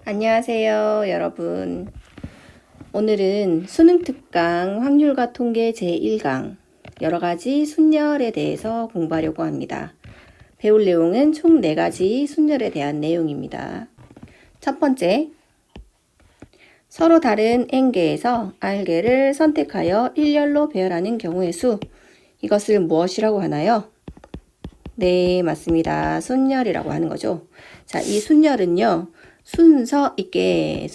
안녕하세요, 여러분. 오늘은 수능 특강 확률과 통계 제1강 여러 가지 순열에 대해서 공부하려고 합니다. 배울 내용은 총 4가지 순열에 대한 내용입니다. 첫 번째, 서로 다른 n개에서 r개를 선택하여 일렬로 배열하는 경우의 수. 이것을 무엇이라고 하나요? 네, 맞습니다. 순열이라고 하는 거죠. 자, 이 순열은요. 순서 있게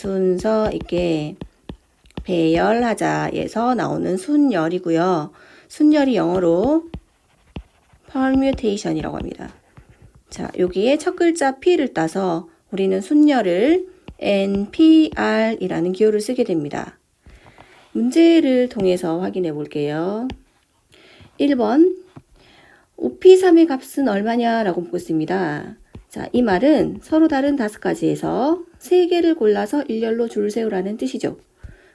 배열하자에서 나오는 순열이고요. 순열이 영어로 permutation이라고 합니다. 자, 여기에 첫 글자 P를 따서 우리는 순열을 NPR이라는 기호를 쓰게 됩니다. 문제를 통해서 확인해 볼게요. 1번 OP3의 값은 얼마냐라고 묻고 있습니다. 자, 이 말은 서로 다른 5가지에서 3개를 골라서 일렬로 줄 세우라는 뜻이죠.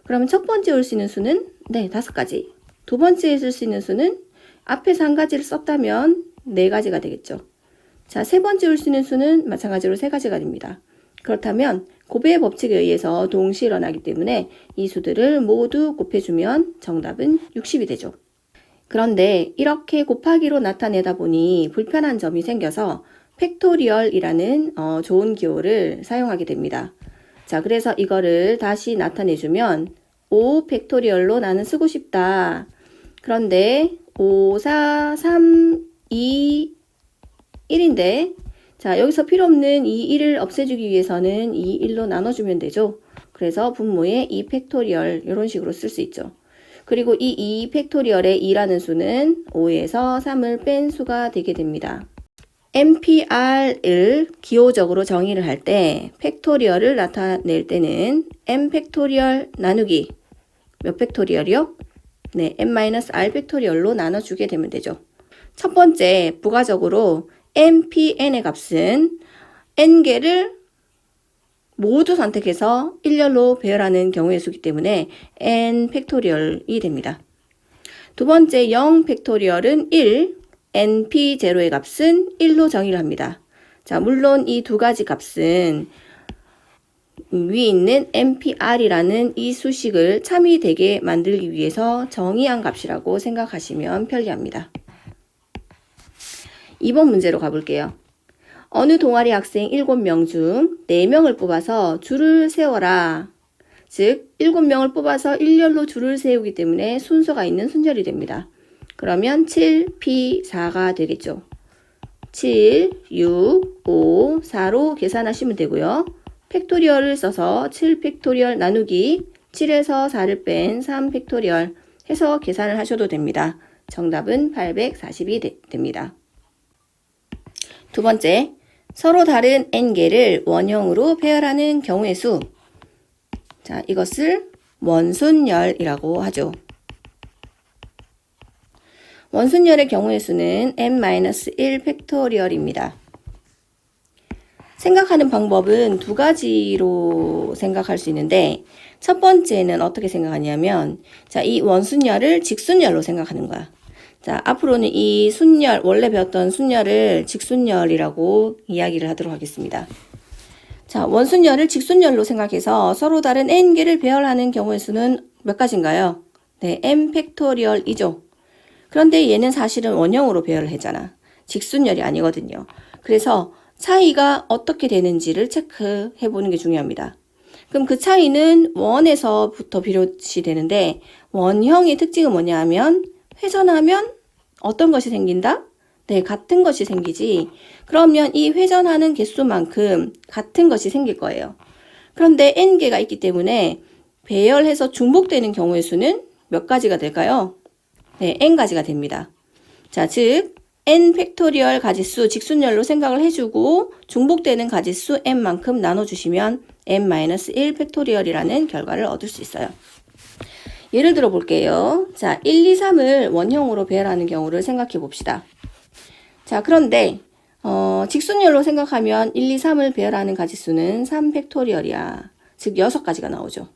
그러면 첫 번째 올 수 있는 수는 5가지. 두 번째에 쓸 수 있는 수는 앞에서 1가지를 썼다면 4가지가 되겠죠. 자, 세 번째 올 수 있는 수는 마찬가지로 3가지가 됩니다. 그렇다면 곱의 법칙에 의해서 동시에 일어나기 때문에 이 수들을 모두 곱해주면 정답은 60이 되죠. 그런데 이렇게 곱하기로 나타내다 보니 불편한 점이 생겨서 팩토리얼이라는 좋은 기호를 사용하게 됩니다. 자, 그래서 이거를 다시 나타내주면 5 팩토리얼로 나는 쓰고 싶다. 그런데 5, 4, 3, 2, 1인데 자, 여기서 필요 없는 이 1을 없애주기 위해서는 이 1로 나눠주면 되죠. 그래서 분모에 2 팩토리얼 이런 식으로 쓸 수 있죠. 그리고 이 2 팩토리얼의 2라는 수는 5에서 3을 뺀 수가 되게 됩니다. NPR을 기호적으로 정의를 할 때 팩토리얼을 나타낼 때는 n 팩토리얼 나누기 몇 팩토리얼이요? 네, n-r 팩토리얼로 나눠주게 되면 되죠. 첫 번째, 부가적으로 NPN의 값은 n개를 모두 선택해서 일렬로 배열하는 경우의 수이기 때문에 n 팩토리얼이 됩니다. 두 번째, 0 팩토리얼은 1, np0의 값은 1로 정의를 합니다. 자, 물론 이 두 가지 값은 위에 있는 npr이라는 이 수식을 참이 되게 만들기 위해서 정의한 값이라고 생각하시면 편리합니다. 2번 문제로 가볼게요. 어느 동아리 학생 7명 중 4명을 뽑아서 줄을 세워라. 즉 7명을 뽑아서 일렬로 줄을 세우기 때문에 순서가 있는 순열이 됩니다. 그러면 7P4가 되겠죠. 7, 6, 5, 4로 계산하시면 되고요. 팩토리얼을 써서 7 팩토리얼 나누기 7에서 4를 뺀 3 팩토리얼 해서 계산을 하셔도 됩니다. 정답은 840이 됩니다. 두 번째, 서로 다른 n개를 원형으로 배열하는 경우의 수. 자, 이것을 원순열이라고 하죠. 원순열의 경우의 수는 n-1 팩토리얼입니다. 생각하는 방법은 2가지로 생각할 수 있는데 첫 번째는 어떻게 생각하냐면 자, 이 원순열을 직순열로 생각하는 거야. 자, 앞으로는 이 순열, 원래 배웠던 순열을 직순열이라고 이야기를 하도록 하겠습니다. 자, 원순열을 직순열로 생각해서 서로 다른 n개를 배열하는 경우의 수는 몇 가지인가요? 네, n 팩토리얼이죠. 그런데 얘는 사실은 원형으로 배열을 했잖아. 직순열이 아니거든요. 그래서 차이가 어떻게 되는지를 체크해 보는 게 중요합니다. 그럼 그 차이는 원에서부터 비롯이 되는데 원형의 특징은 뭐냐 하면 회전하면 어떤 것이 생긴다? 네, 같은 것이 생기지. 그러면 이 회전하는 개수만큼 같은 것이 생길 거예요. 그런데 n개가 있기 때문에 배열해서 중복되는 경우의 수는 몇 가지가 될까요? 네, n가지가 됩니다. 자, 즉 n 팩토리얼 가지수 직순열로 생각을 해주고 중복되는 가지수 n만큼 나눠주시면 n-1 팩토리얼이라는 결과를 얻을 수 있어요. 예를 들어 볼게요. 자, 1, 2, 3을 원형으로 배열하는 경우를 생각해 봅시다. 자, 그런데 직순열로 생각하면 1, 2, 3을 배열하는 가지수는 3 팩토리얼이야. 즉 6가지가 나오죠.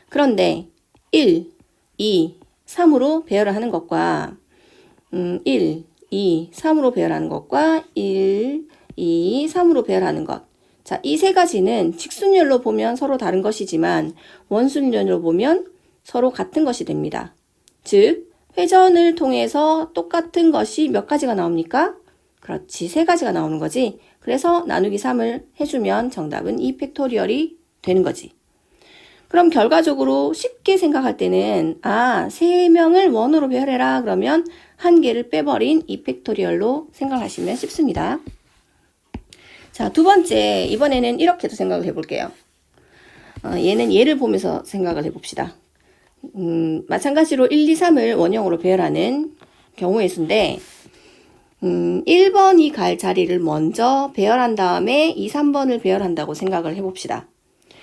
그런데 1, 2, 3으로 배열을 하는 것과 1, 2, 3으로 배열하는 것과 1, 2, 3으로 배열하는 것. 자, 이 세 가지는 직순열로 보면 서로 다른 것이지만 원순열로 보면 서로 같은 것이 됩니다. 즉, 회전을 통해서 똑같은 것이 몇 가지가 나옵니까? 그렇지, 세 가지가 나오는 거지. 그래서 나누기 3을 해주면 정답은 2팩토리얼이 되는 거지. 그럼 결과적으로 쉽게 생각할 때는 3명을 원으로 배열해라 그러면 한 개를 빼버린 2팩토리얼로 생각하시면 쉽습니다. 자, 두 번째, 이번에는 이렇게도 생각을 해볼게요. 얘는 예를 보면서 생각을 해봅시다. 마찬가지로 1, 2, 3을 원형으로 배열하는 경우의 수인데 1번이 갈 자리를 먼저 배열한 다음에 2, 3번을 배열한다고 생각을 해봅시다.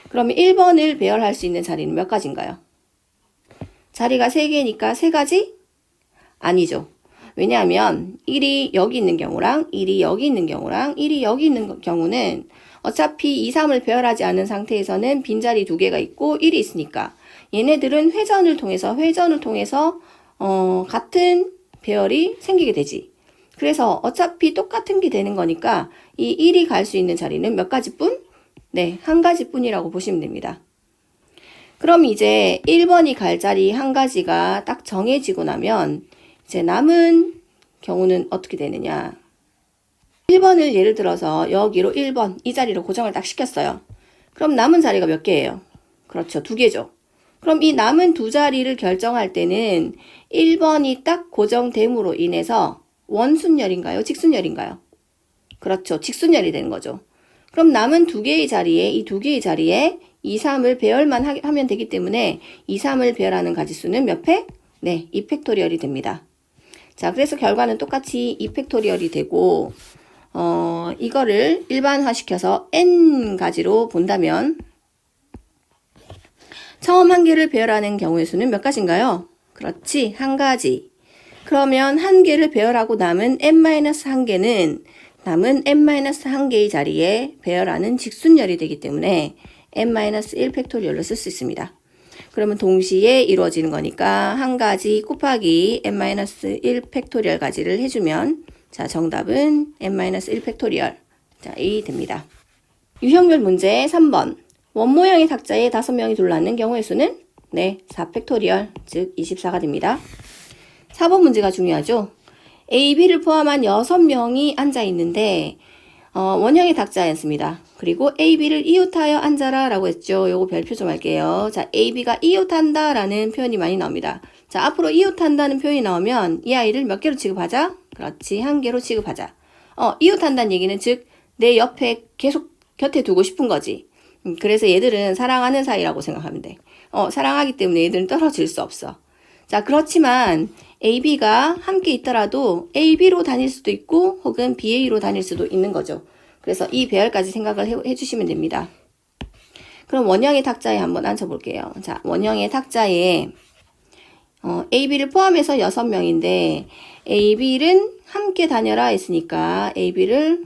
그러면 1번을 배열할 수 있는 자리는 몇 가지인가요? 자리가 3개니까 3가지? 아니죠. 왜냐하면 1이 여기 있는 경우랑 1이 여기 있는 경우랑 1이 여기 있는 경우는 어차피 2, 3을 배열하지 않은 상태에서는 빈자리 2개가 있고 1이 있으니까 얘네들은 회전을 통해서 같은 배열이 생기게 되지. 그래서 어차피 똑같은 게 되는 거니까 이 1이 갈 수 있는 자리는 몇 가지뿐? 네, 한 가지뿐이라고 보시면 됩니다. 그럼 이제 1번이 갈 자리 한 가지가 딱 정해지고 나면 이제 남은 경우는 어떻게 되느냐. 1번을 예를 들어서 여기로 1번 이 자리로 고정을 딱 시켰어요. 그럼 남은 자리가 몇 개예요? 그렇죠, 2개죠. 그럼 이 남은 두 자리를 결정할 때는 1번이 딱 고정됨으로 인해서 원순열인가요? 직순열인가요? 그렇죠, 직순열이 되는 거죠. 그럼 남은 2개의 자리에 이 2개의 자리에 2, 3을 배열만 하면 되기 때문에 2, 3을 배열하는 가지수는 몇 팩? 네, 2팩토리얼이 됩니다. 자, 그래서 결과는 똑같이 2팩토리얼이 되고 이거를 일반화시켜서 n 가지로 본다면 처음 한 개를 배열하는 경우의 수는 몇 가지인가요? 그렇지, 한 가지. 그러면 한 개를 배열하고 남은 n-1개는 남은 n-1개의 자리에 배열하는 직순열이 되기 때문에 n-1 팩토리얼로 쓸 수 있습니다. 그러면 동시에 이루어지는 거니까 한 가지 곱하기 n-1 팩토리얼 가지를 해주면 자, 정답은 n-1 팩토리얼. 자, 이 됩니다. 유형별 문제 3번. 원모양의 탁자에 5명이 둘러앉는 경우의 수는? 네, 4팩토리얼, 즉 24가 됩니다. 4번 문제가 중요하죠. A, B를 포함한 6명이 앉아 있는데 원형의 탁자였습니다. 그리고 A, B를 이웃하여 앉아라 라고 했죠. 요거 별표 좀 할게요. 자, A, B가 이웃한다 라는 표현이 많이 나옵니다. 자, 앞으로 이웃한다는 표현이 나오면 이 아이를 몇 개로 취급하자? 그렇지, 한 개로 취급하자. 이웃한다는 얘기는 즉 내 옆에 계속 곁에 두고 싶은 거지. 그래서 얘들은 사랑하는 사이라고 생각하면 돼. 사랑하기 때문에 얘들은 떨어질 수 없어. 자, 그렇지만 A, B가 함께 있더라도 A, B로 다닐 수도 있고 혹은 B, A로 다닐 수도 있는 거죠. 그래서 이 배열까지 생각을 해주시면 됩니다. 그럼 원형의 탁자에 한번 앉혀볼게요. 자, 원형의 탁자에 A, B를 포함해서 6명인데 A, B는 함께 다녀라 했으니까 A, B를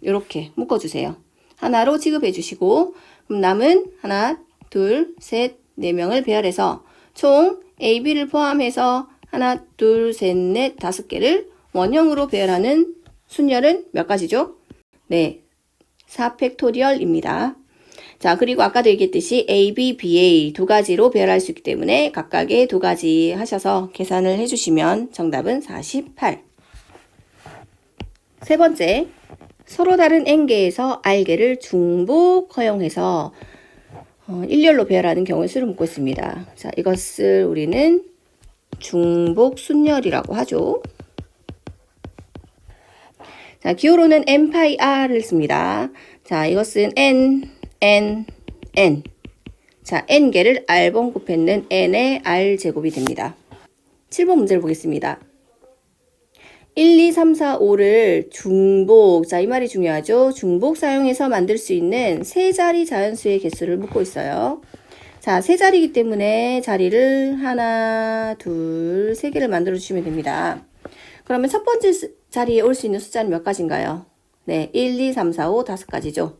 이렇게 묶어주세요. 하나로 취급해 주시고 그럼 남은 하나, 둘, 셋, 4명을 배열해서 총 A, B를 포함해서 하나, 둘, 셋, 넷, 5개를 원형으로 배열하는 순열은 몇 가지죠? 네, 4팩토리얼입니다. 자, 그리고 아까도 얘기했듯이 A, B, B, A 두 가지로 배열할 수 있기 때문에 각각의 2가지 하셔서 계산을 해주시면 정답은 48. 세 번째, 서로 다른 n개에서 r개를 중복 허용해서 일렬로 배열하는 경우의 수를 묻고 있습니다. 자, 이것을 우리는 중복 순열이라고 하죠. 자, 기호로는 n-r을 씁니다. 자, 이것은 n. 자, n개를 r번 곱했는 n의 r제곱이 됩니다. 7번 문제를 보겠습니다. 1, 2, 3, 4, 5를 중복, 자, 이 말이 중요하죠. 중복 사용해서 만들 수 있는 세 자리 자연수의 개수를 묻고 있어요. 자, 세 자리이기 때문에 자리를 하나, 둘, 세 개를 만들어 주시면 됩니다. 그러면 첫 번째 자리에 올 수 있는 숫자는 몇 가지인가요? 네, 1, 2, 3, 4, 5, 5가지죠.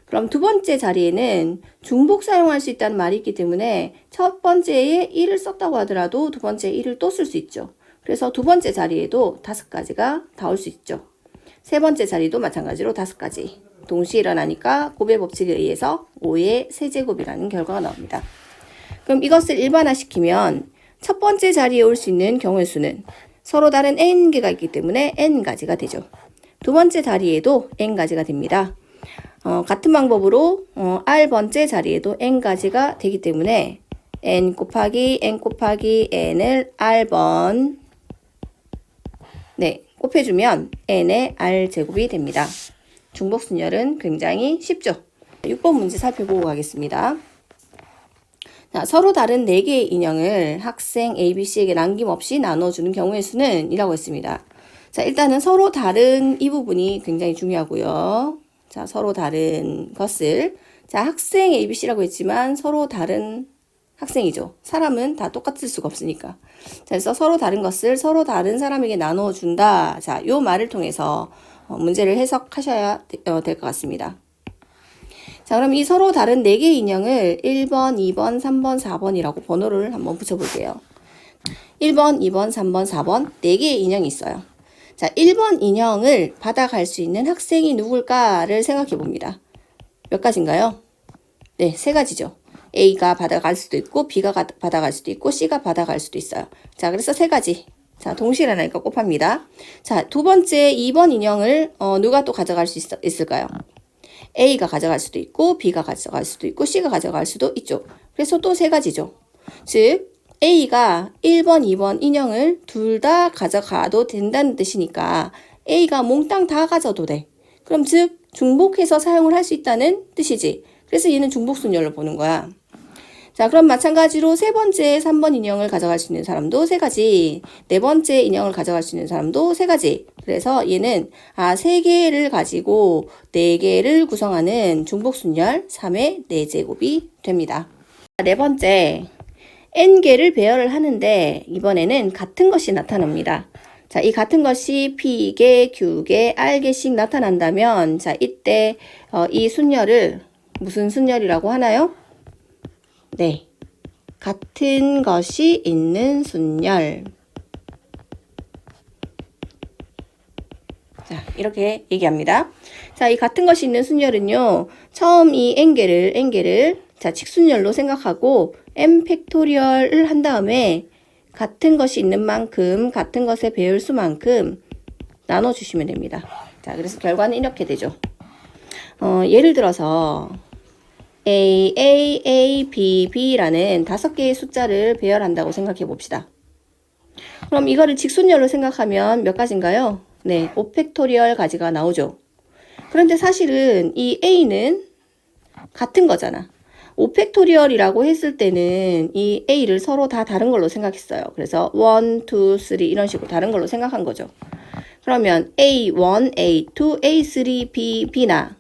그럼 두 번째 자리에는 중복 사용할 수 있다는 말이 있기 때문에 첫 번째에 1을 썼다고 하더라도 두 번째에 1을 또 쓸 수 있죠. 그래서 두 번째 자리에도 5가지가 다 올 수 있죠. 세 번째 자리도 마찬가지로 5가지. 동시에 일어나니까 곱의 법칙에 의해서 5의 세제곱이라는 결과가 나옵니다. 그럼 이것을 일반화시키면 첫 번째 자리에 올 수 있는 경우의 수는 서로 다른 n개가 있기 때문에 n가지가 되죠. 두 번째 자리에도 n가지가 됩니다. 같은 방법으로 r번째 자리에도 n가지가 되기 때문에 n 곱하기 n을 r번 곱해주면 n의 r제곱이 됩니다. 중복순열은 굉장히 쉽죠. 6번 문제 살펴보고 가겠습니다. 자, 서로 다른 4개의 인형을 학생 A, B, C에게 남김없이 나눠주는 경우의 수는 이라고 했습니다. 자, 일단은 서로 다른 이 부분이 굉장히 중요하고요. 자, 서로 다른 것을 자, 학생 A, B, C라고 했지만 서로 다른 학생이죠. 사람은 다 똑같을 수가 없으니까. 자, 그래서 서로 다른 것을 서로 다른 사람에게 나눠준다. 자, 요 말을 통해서 문제를 해석하셔야 될 것 같습니다. 자, 그럼 이 서로 다른 4개의 인형을 1번, 2번, 3번, 4번이라고 번호를 한번 붙여볼게요. 1번, 2번, 3번, 4번 4개의 인형이 있어요. 자, 1번 인형을 받아갈 수 있는 학생이 누굴까를 생각해 봅니다. 몇 가지인가요? 네, 3가지죠. A가 받아갈 수도 있고 B가 받아갈 수도 있고 C가 받아갈 수도 있어요. 자, 그래서 3가지. 자, 동시에 일어나니까 곱합니다. 자, 두 번째 2번 인형을 누가 또 가져갈 수 있을까요? A가 가져갈 수도 있고 B가 가져갈 수도 있고 C가 가져갈 수도 있죠. 그래서 또 3가지죠. 즉 A가 1번, 2번 인형을 둘 다 가져가도 된다는 뜻이니까 A가 몽땅 다 가져도 돼. 그럼 즉 중복해서 사용을 할 수 있다는 뜻이지. 그래서 얘는 중복순열로 보는 거야. 자, 그럼 마찬가지로 3번째 3번 인형을 가져갈 수 있는 사람도 3가지, 4번째 인형을 가져갈 수 있는 사람도 3가지. 그래서 얘는 3개를 가지고 4개를 구성하는 중복순열 3의 4제곱이 됩니다. 4번째, n개를 배열을 하는데 이번에는 같은 것이 나타납니다. 자, 이 같은 것이 p개, q개, r개씩 나타난다면 자, 이때 이 순열을 무슨 순열이라고 하나요? 네, 같은 것이 있는 순열. 자, 이렇게 얘기합니다. 자, 이 같은 것이 있는 순열은요, 처음 이 n개를 자, 직순열로 생각하고 n 팩토리얼을 한 다음에 같은 것이 있는 만큼 같은 것의 배열수만큼 나눠주시면 됩니다. 자, 그래서 결과는 이렇게 되죠. 예를 들어서 A, A, A, B, B라는 5개의 숫자를 배열한다고 생각해 봅시다. 그럼 이거를 직순열로 생각하면 몇 가지인가요? 네, 5팩토리얼 가지가 나오죠. 그런데 사실은 이 A는 같은 거잖아. 5팩토리얼이라고 했을 때는 이 A를 서로 다 다른 걸로 생각했어요. 그래서 1, 2, 3 이런 식으로 다른 걸로 생각한 거죠. 그러면 A1, A2, A3, B, B나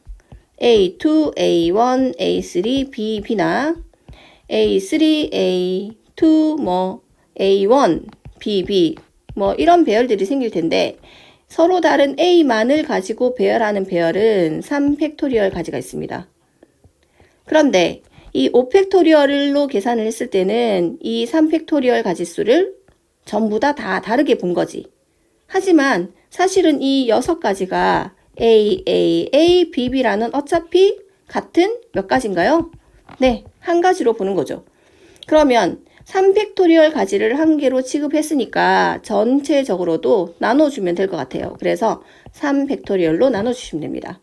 A2, A1, A3, B, B나 A3, A2, A1, B, B 이런 배열들이 생길 텐데 서로 다른 A만을 가지고 배열하는 배열은 3팩토리얼 가지가 있습니다. 그런데 이 5팩토리얼로 계산을 했을 때는 이 3팩토리얼 가지수를 전부 다 다르게 본 거지. 하지만 사실은 이 6가지가 A, A, A, B, B라는 어차피 같은 몇 가지인가요? 네, 한 가지로 보는 거죠. 그러면 3팩토리얼 가지를 한 개로 취급했으니까 전체적으로도 나눠주면 될 것 같아요. 그래서 3팩토리얼로 나눠주시면 됩니다.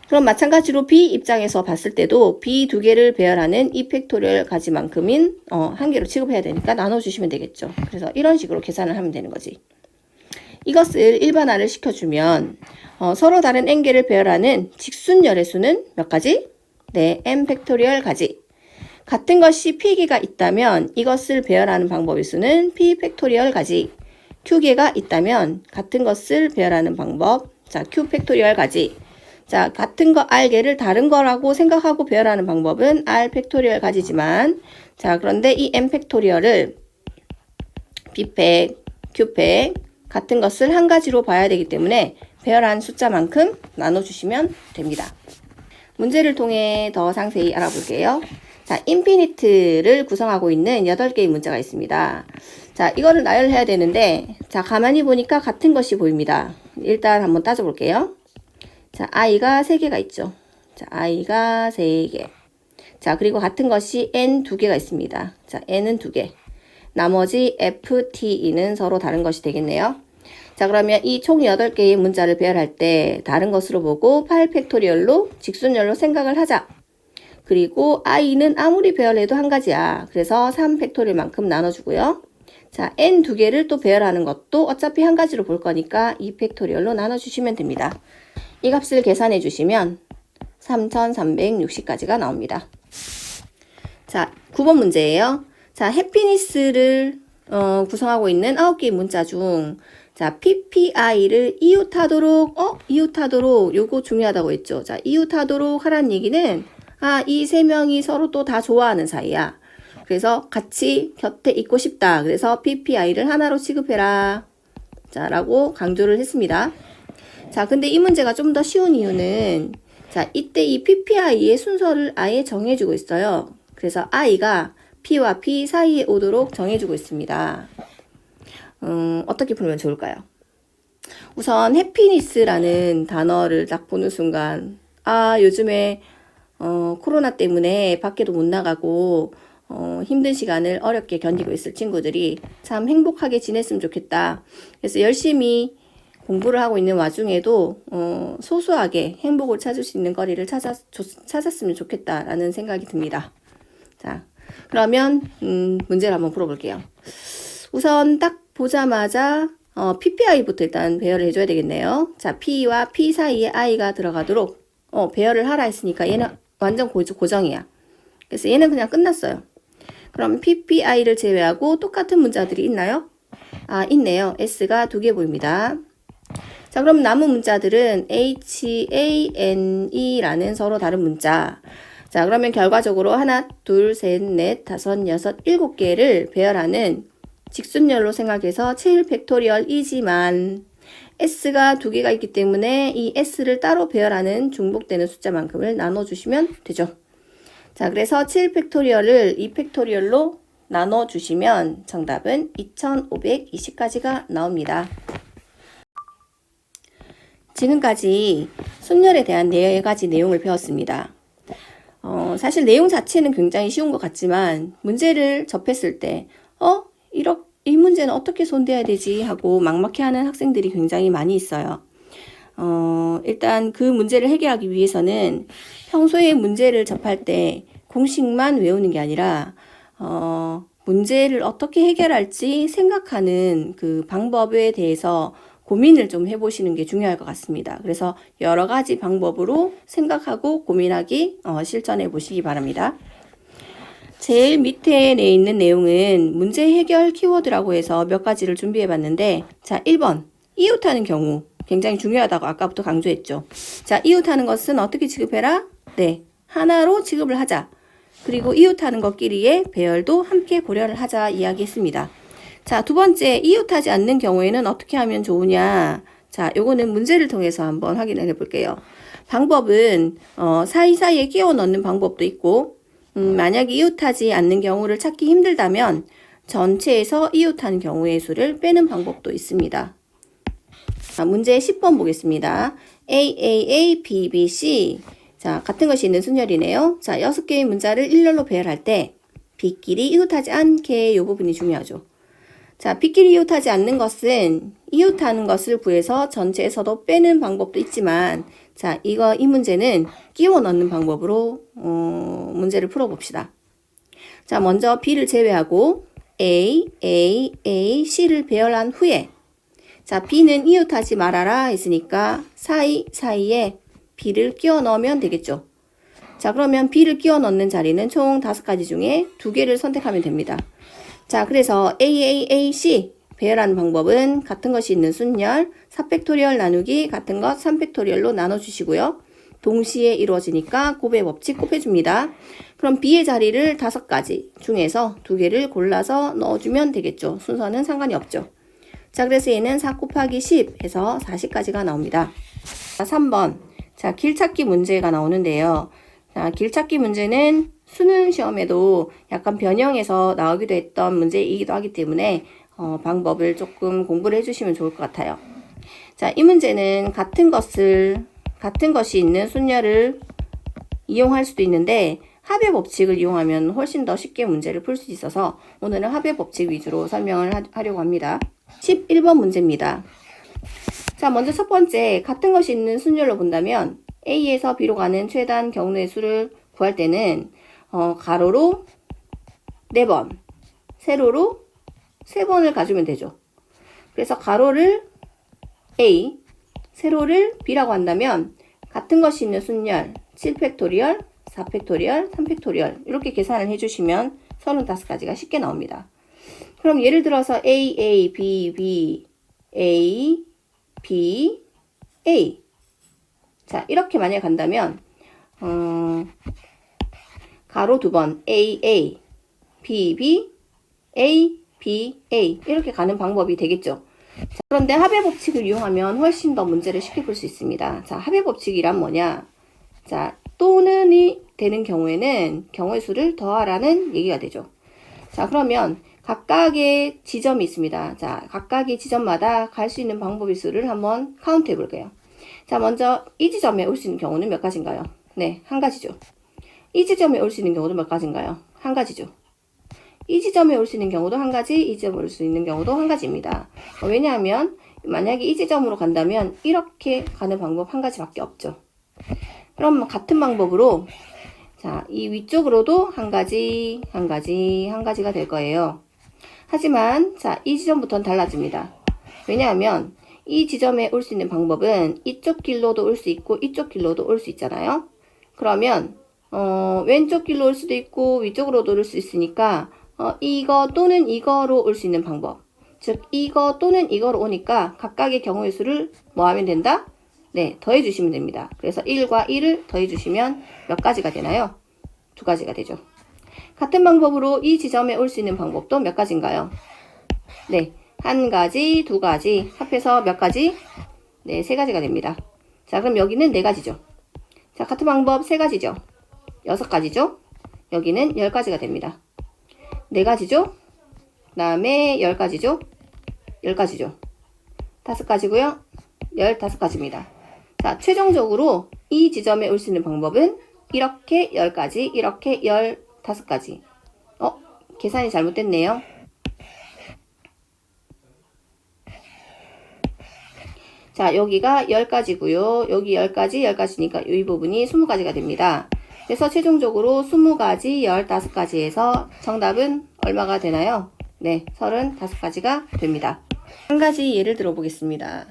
그럼 마찬가지로 B 입장에서 봤을 때도 B 2개를 배열하는 2팩토리얼 가지만큼인 한 개로 취급해야 되니까 나눠주시면 되겠죠. 그래서 이런 식으로 계산을 하면 되는 거지. 이것을 일반화를 시켜주면 서로 다른 n개를 배열하는 직순열의 수는 몇 가지? 네, n 팩토리얼 가지. 같은 것이 p개가 있다면 이것을 배열하는 방법의 수는 p 팩토리얼 가지. q개가 있다면 같은 것을 배열하는 방법, 자, q 팩토리얼 가지. 자, 같은 거 r개를 다른 거라고 생각하고 배열하는 방법은 r 팩토리얼 가지지만 자, 그런데 이 n 팩토리얼을 b팩, q팩 같은 것을 한 가지로 봐야 되기 때문에 배열한 숫자만큼 나눠주시면 됩니다. 문제를 통해 더 상세히 알아볼게요. 자, 인피니트를 구성하고 있는 8개의 문자가 있습니다. 자, 이거를 나열해야 되는데 자, 가만히 보니까 같은 것이 보입니다. 일단 한번 따져볼게요. 자, i가 3개가 있죠. 자, i가 3개. 자, 그리고 같은 것이 n 2개가 있습니다. 자, n은 2개. 나머지 f, t, e는 서로 다른 것이 되겠네요. 자, 그러면 이 총 8개의 문자를 배열할 때 다른 것으로 보고 8팩토리얼로 직순열로 생각을 하자. 그리고 i는 아무리 배열해도 한 가지야. 그래서 3팩토리얼만큼 나눠주고요. 자, n 2개를 또 배열하는 것도 어차피 한 가지로 볼 거니까 2팩토리얼로 나눠주시면 됩니다. 이 값을 계산해 주시면 3360까지가 나옵니다. 자, 9번 문제예요. 자, 해피니스를 구성하고 있는 9개의 문자 중 자, PPI를 이웃하도록 이웃하도록 요거 중요하다고 했죠. 자, 이웃하도록 하라는 얘기는 이 3명이 서로 또 다 좋아하는 사이야. 그래서 같이 곁에 있고 싶다. 그래서 PPI를 하나로 취급해라. 자, 라고 강조를 했습니다. 자, 근데 이 문제가 좀 더 쉬운 이유는 자, 이때 이 PPI의 순서를 아예 정해주고 있어요. 그래서 i가 P와 P 사이에 오도록 정해주고 있습니다. 어떻게 풀면 좋을까요? 우선 해피니스라는 단어를 딱 보는 순간 요즘에 코로나 때문에 밖에도 못 나가고 힘든 시간을 어렵게 견디고 있을 친구들이 참 행복하게 지냈으면 좋겠다. 그래서 열심히 공부를 하고 있는 와중에도 소소하게 행복을 찾을 수 있는 거리를 찾았으면 좋겠다라는 생각이 듭니다. 자, 그러면 문제를 한번 풀어볼게요. 우선 딱 보자마자 PPI부터 일단 배열을 해줘야 되겠네요. 자, P와 P 사이에 I가 들어가도록 배열을 하라 했으니까 얘는 완전 고정이야. 그래서 얘는 그냥 끝났어요. 그럼 PPI를 제외하고 똑같은 문자들이 있나요? 있네요. S가 2개 보입니다. 자, 그럼 남은 문자들은 HANE라는 서로 다른 문자. 자, 그러면 결과적으로 하나, 둘, 셋, 넷, 다섯, 여섯, 7개를 배열하는 직순열로 생각해서 7팩토리얼이지만 S가 2개가 있기 때문에 이 S를 따로 배열하는 중복되는 숫자만큼을 나눠주시면 되죠. 자, 그래서 7팩토리얼을 2팩토리얼로 나눠주시면 정답은 2520까지가 나옵니다. 지금까지 순열에 대한 4가지 내용을 배웠습니다. 사실 내용 자체는 굉장히 쉬운 것 같지만 문제를 접했을 때 이 문제는 어떻게 손대야 되지 하고 막막해하는 학생들이 굉장히 많이 있어요. 일단 그 문제를 해결하기 위해서는 평소에 문제를 접할 때 공식만 외우는 게 아니라 문제를 어떻게 해결할지 생각하는 그 방법에 대해서 고민을 좀 해보시는 게 중요할 것 같습니다. 그래서 여러 가지 방법으로 생각하고 고민하기 실천해 보시기 바랍니다. 제일 밑에 내 있는 내용은 문제 해결 키워드라고 해서 몇 가지를 준비해 봤는데 자, 1번 이웃하는 경우 굉장히 중요하다고 아까부터 강조했죠. 자, 이웃하는 것은 어떻게 취급해라? 네, 하나로 취급을 하자. 그리고 이웃하는 것끼리의 배열도 함께 고려를 하자 이야기했습니다. 자, 2번째 이웃하지 않는 경우에는 어떻게 하면 좋으냐? 자, 요거는 문제를 통해서 한번 확인을 해볼게요. 방법은 사이사이에 끼워 넣는 방법도 있고 만약에 이웃하지 않는 경우를 찾기 힘들다면 전체에서 이웃하는 경우의 수를 빼는 방법도 있습니다. 자, 문제 10번 보겠습니다. AAA, BBC. 자, 같은 것이 있는 순열이네요. 자, 6개의 문자를 일렬로 배열할 때 B끼리 이웃하지 않게 이 부분이 중요하죠. 자, B끼리 이웃하지 않는 것은 이웃하는 것을 구해서 전체에서도 빼는 방법도 있지만 자, 이 문제는 끼워 넣는 방법으로 문제를 풀어봅시다. 자, 먼저 B를 제외하고 A, C를 배열한 후에 자, B는 이웃하지 말아라 했으니까 사이에 B를 끼워 넣으면 되겠죠. 자, 그러면 B를 끼워 넣는 자리는 총 5가지 중에 2개를 선택하면 됩니다. 자, 그래서 AAAC 배열하는 방법은 같은 것이 있는 순열 4팩토리얼 나누기 같은 것 3팩토리얼로 나눠주시고요. 동시에 이루어지니까 곱의 법칙 곱해줍니다. 그럼 B의 자리를 5가지 중에서 2개를 골라서 넣어주면 되겠죠. 순서는 상관이 없죠. 자, 그래서 얘는 4 곱하기 10 해서 40까지가 나옵니다. 자, 3번. 자, 길찾기 문제가 나오는데요. 자, 길찾기 문제는 수능 시험에도 약간 변형해서 나오기도 했던 문제이기도 하기 때문에 방법을 조금 공부를 해주시면 좋을 것 같아요. 자, 이 문제는 같은 같은 것이 있는 순열을 이용할 수도 있는데 합의 법칙을 이용하면 훨씬 더 쉽게 문제를 풀 수 있어서 오늘은 합의 법칙 위주로 설명을 하려고 합니다. 11번 문제입니다. 자, 먼저 첫 번째 같은 것이 있는 순열로 본다면 A에서 B로 가는 최단 경로의 수를 구할 때는 가로로 4번, 세로로 3번을 가주면 되죠. 그래서 가로를 A, 세로를 B라고 한다면 같은 것이 있는 순열 7팩토리얼, 4팩토리얼, 3팩토리얼 이렇게 계산을 해주시면 35가지가 쉽게 나옵니다. 그럼 예를 들어서 A, A, B, B, A, B, A 자 이렇게 만약에 간다면 가로 2번 A, A, B, B, A, B, A 이렇게 가는 방법이 되겠죠. 자, 그런데 합의 법칙을 이용하면 훨씬 더 문제를 쉽게 풀 수 있습니다. 자, 합의 법칙이란 뭐냐? 자, 또는이 되는 경우에는 경우의 수를 더하라는 얘기가 되죠. 자, 그러면 각각의 지점이 있습니다. 자, 각각의 지점마다 갈 수 있는 방법의 수를 한번 카운트 해 볼게요. 자, 먼저 이 지점에 올 수 있는 경우는 몇 가지인가요? 네, 한 가지죠. 이 지점에 올 수 있는 경우도 몇 가지인가요? 한 가지죠. 이 지점에 올 수 있는 경우도 한 가지, 이 지점에 올 수 있는 경우도 한 가지입니다. 왜냐하면 만약에 이 지점으로 간다면 이렇게 가는 방법 한 가지밖에 없죠. 그럼 같은 방법으로 자, 이 위쪽으로도 한 가지, 한 가지, 한 가지가 될 거예요. 하지만 자, 이 지점부터는 달라집니다. 왜냐하면 이 지점에 올 수 있는 방법은 이쪽 길로도 올 수 있고 이쪽 길로도 올 수 있잖아요. 그러면 왼쪽 길로 올 수도 있고 위쪽으로도 올 수 있으니까 이거 또는 이거로 올 수 있는 방법. 즉 이거 또는 이거로 오니까 각각의 경우의 수를 뭐 하면 된다? 네, 더해 주시면 됩니다. 그래서 1과 1을 더해 주시면 몇 가지가 되나요? 2가지가 되죠. 같은 방법으로 이 지점에 올 수 있는 방법도 몇 가지인가요? 네, 한 가지, 2가지, 합해서 몇 가지? 네, 3가지가 됩니다. 자, 그럼 여기는 4가지죠. 자, 같은 방법 3가지죠. 6가지죠. 여기는 10가지가 됩니다. 4가지죠. 그 다음에 10가지죠. 10가지죠. 5가지고요. 15가지입니다. 자, 최종적으로 이 지점에 올 수 있는 방법은 이렇게 10가지, 이렇게 15가지. 계산이 잘못됐네요. 자, 여기가 10가지고요. 여기 10가지, 10가지니까 이 부분이 20가지가 됩니다. 그래서 최종적으로 20가지, 15가지에서 정답은 얼마가 되나요? 네, 35가지가 됩니다. 한 가지 예를 들어 보겠습니다.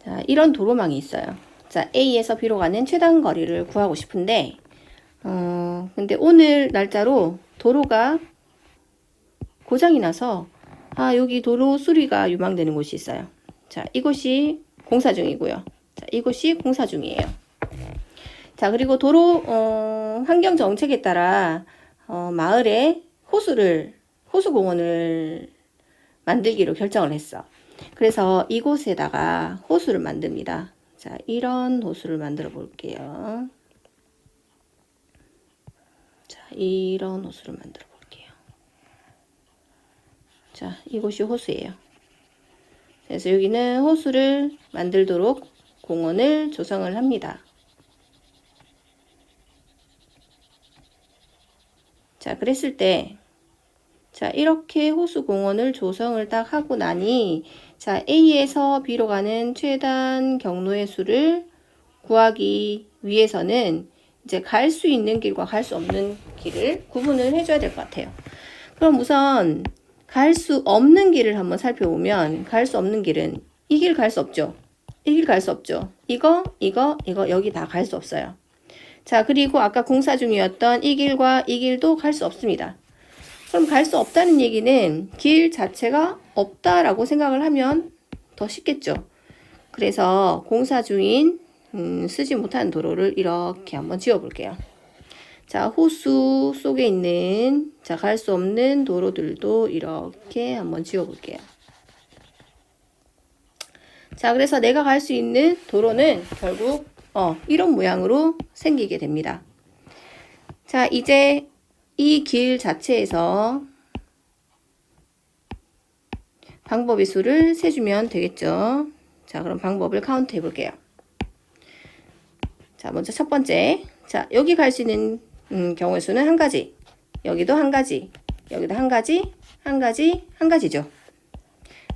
자, 이런 도로망이 있어요. 자, A에서 B로 가는 최단 거리를 구하고 싶은데, 근데 오늘 날짜로 도로가 고장이 나서, 여기 도로 수리가 유망되는 곳이 있어요. 자, 이곳이 공사 중이고요. 자, 이곳이 공사 중이에요. 자, 그리고 도로, 환경 정책에 따라, 마을에 호수공원을 만들기로 결정을 했어. 그래서 이곳에다가 호수를 만듭니다. 자, 이런 호수를 만들어 볼게요. 자, 이런 호수를 만들어 볼게요. 자, 이곳이 호수예요. 그래서 여기는 호수를 만들도록 공원을 조성을 합니다. 자, 그랬을 때, 자, 이렇게 호수 공원을 조성을 딱 하고 나니, 자, A에서 B로 가는 최단 경로의 수를 구하기 위해서는 이제 갈 수 있는 길과 갈 수 없는 길을 구분을 해줘야 될 것 같아요. 그럼 우선 갈 수 없는 길을 한번 살펴보면, 갈 수 없는 길은 이 길 갈 수 없죠. 이 길 갈 수 없죠. 이거, 여기 다 갈 수 없어요. 자, 그리고 아까 공사 중이었던 이 길과 이 길도 갈 수 없습니다. 그럼 갈 수 없다는 얘기는 길 자체가 없다라고 생각을 하면 더 쉽겠죠. 그래서 공사 중인 쓰지 못한 도로를 이렇게 한번 지어볼게요. 자, 호수 속에 있는 자, 갈 수 없는 도로들도 이렇게 한번 지어볼게요. 자, 그래서 내가 갈 수 있는 도로는 결국 이런 모양으로 생기게 됩니다. 자, 이제 이 길 자체에서 방법의 수를 세주면 되겠죠. 자, 그럼 방법을 카운트 해볼게요. 자, 먼저 첫 번째. 자, 여기 갈 수 있는 경우의 수는 한 가지. 여기도 한 가지. 여기도 한 가지. 한 가지. 한 가지죠.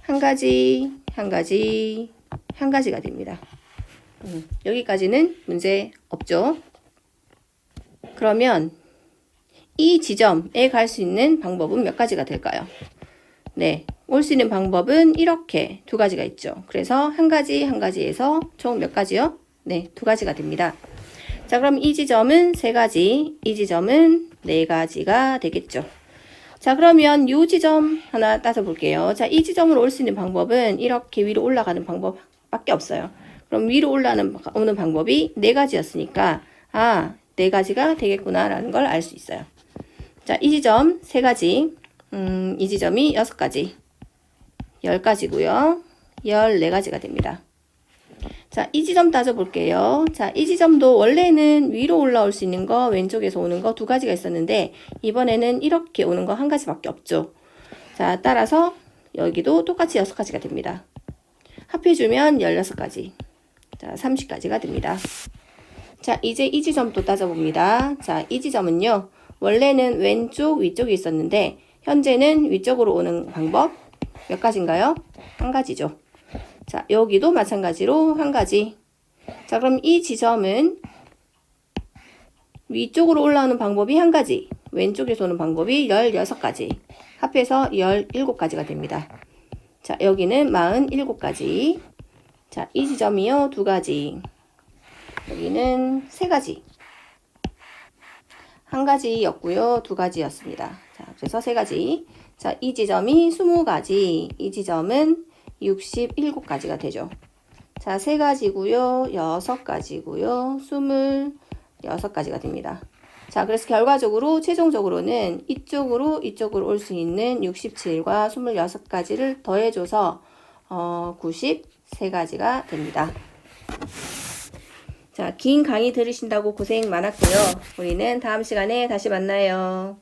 한 가지. 한 가지. 한 가지가 됩니다. 여기까지는 문제 없죠. 그러면 이 지점에 갈 수 있는 방법은 몇 가지가 될까요? 네, 올 수 있는 방법은 이렇게 두 가지가 있죠. 그래서 한 가지, 한 가지에서 총 몇 가지요? 네, 두 가지가 됩니다. 자, 그럼 이 지점은 세 가지, 이 지점은 네 가지가 되겠죠. 자, 그러면 이 지점 하나 따져볼게요. 자, 이 지점으로 올 수 있는 방법은 이렇게 위로 올라가는 방법밖에 없어요. 그럼 위로 오는 방법이 네 가지였으니까, 아, 네 가지가 되겠구나라는 걸 알 수 있어요. 자, 이 지점 세 가지, 이 지점이 6가지, 10가지고요. 14가지가 됩니다. 자, 이 지점 따져볼게요. 자, 이 지점도 원래는 위로 올라올 수 있는 거, 왼쪽에서 오는 거 두 가지가 있었는데, 이번에는 이렇게 오는 거 한 가지밖에 없죠. 자, 따라서 여기도 똑같이 6가지가 됩니다. 합해주면 16가지. 자, 30가지가 됩니다. 자, 이제 이 지점도 따져봅니다. 자, 이 지점은요, 원래는 왼쪽, 위쪽이 있었는데, 현재는 위쪽으로 오는 방법 몇 가지인가요? 한 가지죠. 자, 여기도 마찬가지로 한 가지. 자, 그럼 이 지점은 위쪽으로 올라오는 방법이 한 가지, 왼쪽에서 오는 방법이 16가지. 합해서 17가지가 됩니다. 자, 여기는 47가지. 자, 이 지점이요, 2가지. 여기는 3가지. 한 가지였고요, 2가지였습니다. 자, 그래서 3가지. 자, 이 지점이 20가지. 이 지점은 67가지가 되죠. 자, 3가지고요, 6가지고요, 26가지가 됩니다. 자, 그래서 결과적으로 최종적으로는 이쪽으로 올 수 있는 67과 26가지를 더해줘서 93가지가 됩니다. 자, 긴 강의 들으신다고 고생 많았고요. 우리는 다음 시간에 다시 만나요.